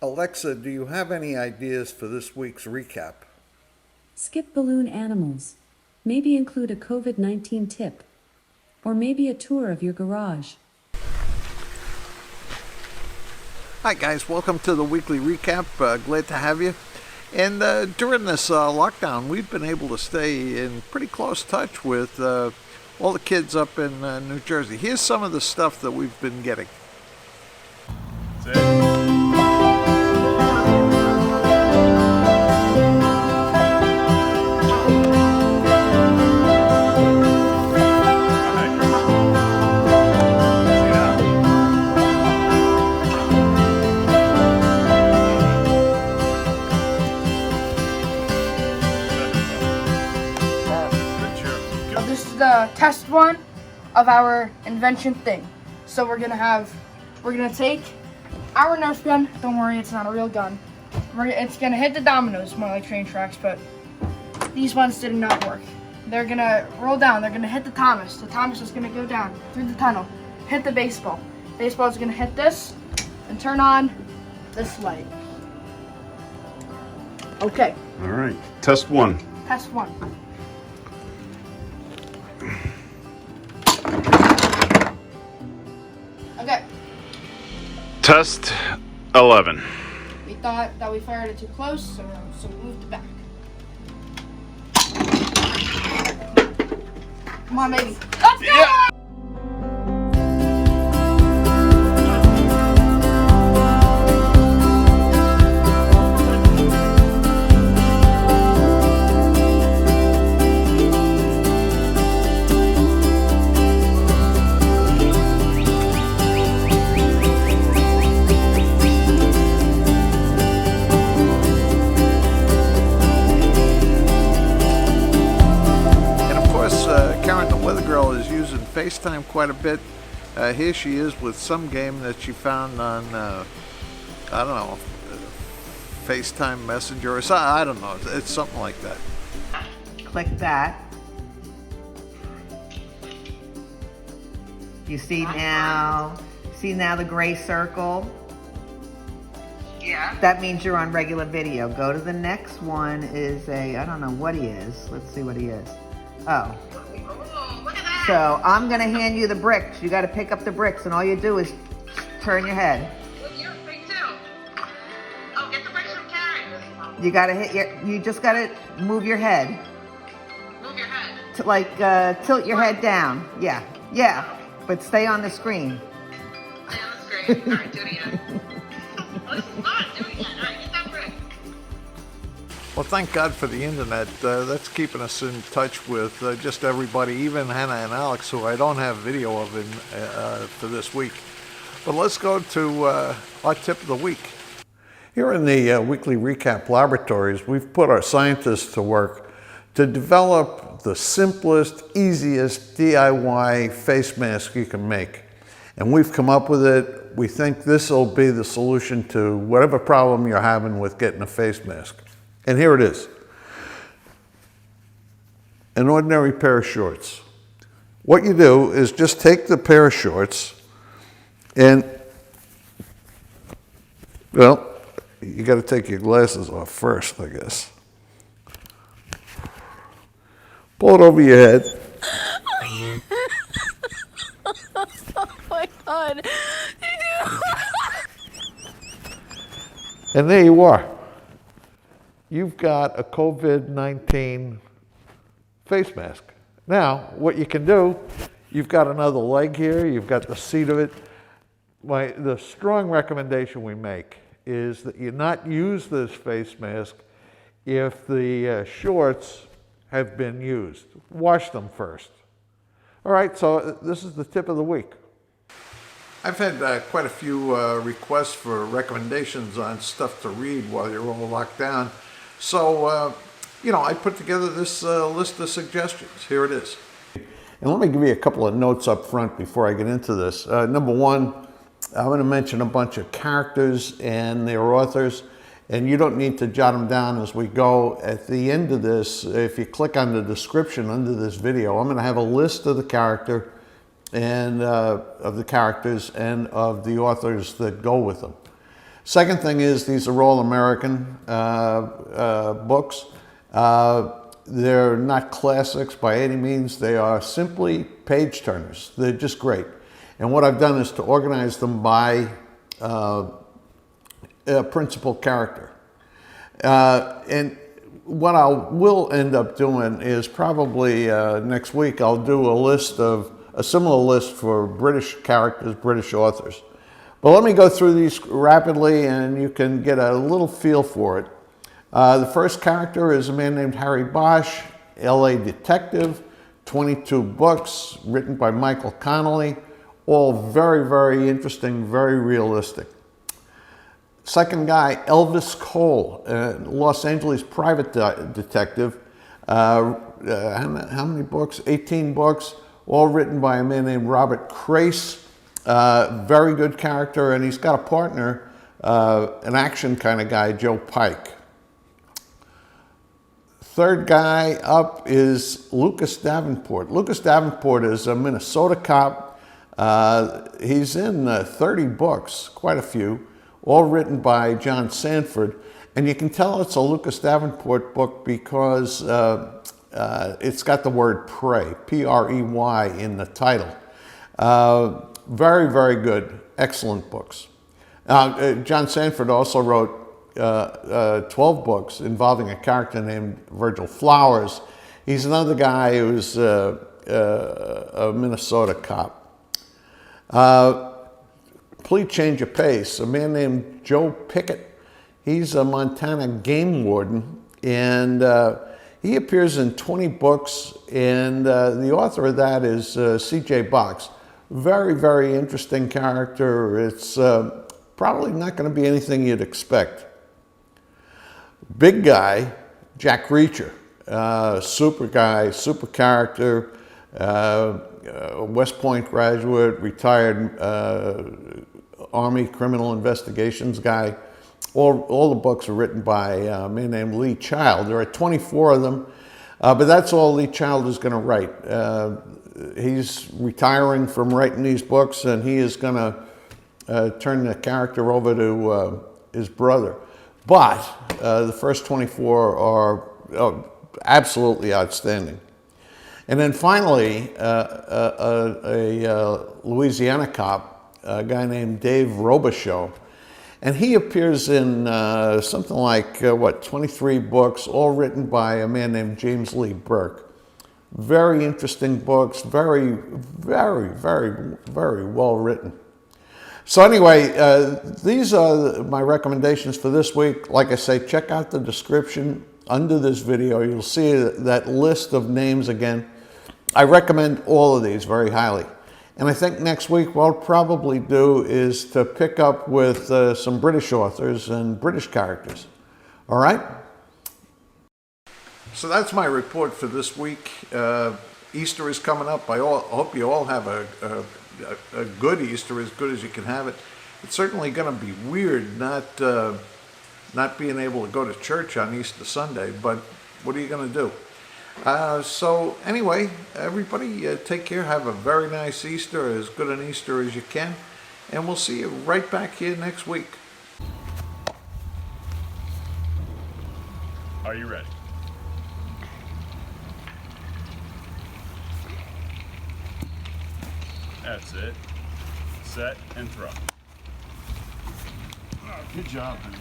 Alexa, do you have any ideas for this week's recap? Skip balloon animals. Maybe include a COVID-19 tip. Or maybe a tour of your garage. Hi guys, welcome to the weekly recap. Glad to have you. And during this lockdown, we've been able to stay in pretty close touch with all the kids up in New Jersey. Here's some of the stuff that we've been getting. That's it. This is the test one of our invention thing. So we're gonna take our Nerf gun. Don't worry, it's not a real gun. It's gonna hit the dominoes, more like train tracks, but these ones did not work. They're gonna roll down. They're gonna hit the Thomas. The Thomas is gonna go down through the tunnel, hit the baseball. Baseball is gonna hit this and turn on this light. Okay, All right, test one. test one. Okay, Test 11. we thought that we fired it too close, so we moved it back. Come on, baby. Let's go! FaceTime quite a bit. Here she is with some game that she found on, I don't know, FaceTime Messenger or something. I don't know. It's something like that. Click that. You see now the gray circle? Yeah. That means you're on regular video. Go to the next one is I don't know what he is. Let's see what he is. Oh. Oh, look at that. So I'm gonna hand you the bricks. You gotta pick up the bricks and all you do is turn your head. Look, you're big too. Oh, get the bricks from Karen. You gotta you just gotta move your head. Move your head. To tilt your head down. Yeah. But stay on the screen. Yeah, that's great. All right, do it again. Oh, this is fun. Do it again. All right, get that brick. Well, thank God for the internet. That's keeping us in touch with just everybody, even Hannah and Alex, who I don't have video of for this week. But let's go to our tip of the week. Here in the weekly recap laboratories, we've put our scientists to work to develop the simplest, easiest DIY face mask you can make. And we've come up with it. We think this will be the solution to whatever problem you're having with getting a face mask. And here it is. An ordinary pair of shorts. What you do is just take the pair of shorts and, well, you got to take your glasses off first, I guess. Pull it over your head. Oh my God. And there you are. You've got a COVID-19 face mask. Now, what you can do, you've got another leg here, you've got the seat of it. The strong recommendation we make is that you not use this face mask if the shorts have been used. Wash them first. All right, so this is the tip of the week. I've had quite a few requests for recommendations on stuff to read while you're all locked down. So, I put together this list of suggestions. Here it is. And let me give you a couple of notes up front before I get into this. Number one, I'm going to mention a bunch of characters and their authors, and you don't need to jot them down as we go. At the end of this, if you click on the description under this video, I'm going to have a list of the characters and of the authors that go with them. Second thing is these are all American books. They're not classics by any means. They are simply page turners. They're just great. And what I've done is to organize them by principal character. And what I will end up doing is probably next week I'll do a similar list for British characters, British authors. But let me go through these rapidly and you can get a little feel for it. The first character is a man named Harry Bosch, LA detective, 22 books, written by Michael Connelly, all very, very interesting, very realistic. Second guy, Elvis Cole, Los Angeles private detective. How many books? 18 books, all written by a man named Crais. Very good character, and he's got a partner, an action kind of guy, Joe Pike. Third guy up is Lucas Davenport. Lucas Davenport is a Minnesota cop. He's in 30 books, quite a few, all written by John Sandford. And you can tell it's a Lucas Davenport book because it's got the word pray, P-R-E-Y, in the title. Very, very good, excellent books. John Sandford also wrote 12 books involving a character named Virgil Flowers. He's another guy who's a Minnesota cop. Complete change of pace, a man named Joe Pickett. He's a Montana game warden, and he appears in 20 books, and the author of that is C.J. Box. Very, very interesting character. It's probably not going to be anything you'd expect. Big guy, Jack Reacher, super guy, super character, West Point graduate, retired Army criminal investigations guy. All the books are written by a man named Lee Child. There are 24 of them, but that's all Lee Child is going to write. He's retiring from writing these books, and he is going to turn the character over to his brother. But the first 24 are absolutely outstanding. And then finally, a Louisiana cop, a guy named Dave Robichaux, and he appears in something like, 23 books, all written by a man named James Lee Burke. Very interesting books, very, very, very, very well written. So anyway, these are my recommendations for this week. Like I say, check out the description under this video. You'll see that list of names again. I recommend all of these very highly. And I think next week what I'll probably do is to pick up with some British authors and British characters. All right? So that's my report for this week. Easter is coming up. I hope you all have a good Easter, as good as you can have it. It's certainly going to be weird not being able to go to church on Easter Sunday, but what are you going to do? So anyway, everybody take care. Have a very nice Easter, as good an Easter as you can. And we'll see you right back here next week. Are you ready? That's it. Set and throw. Oh, good job, man.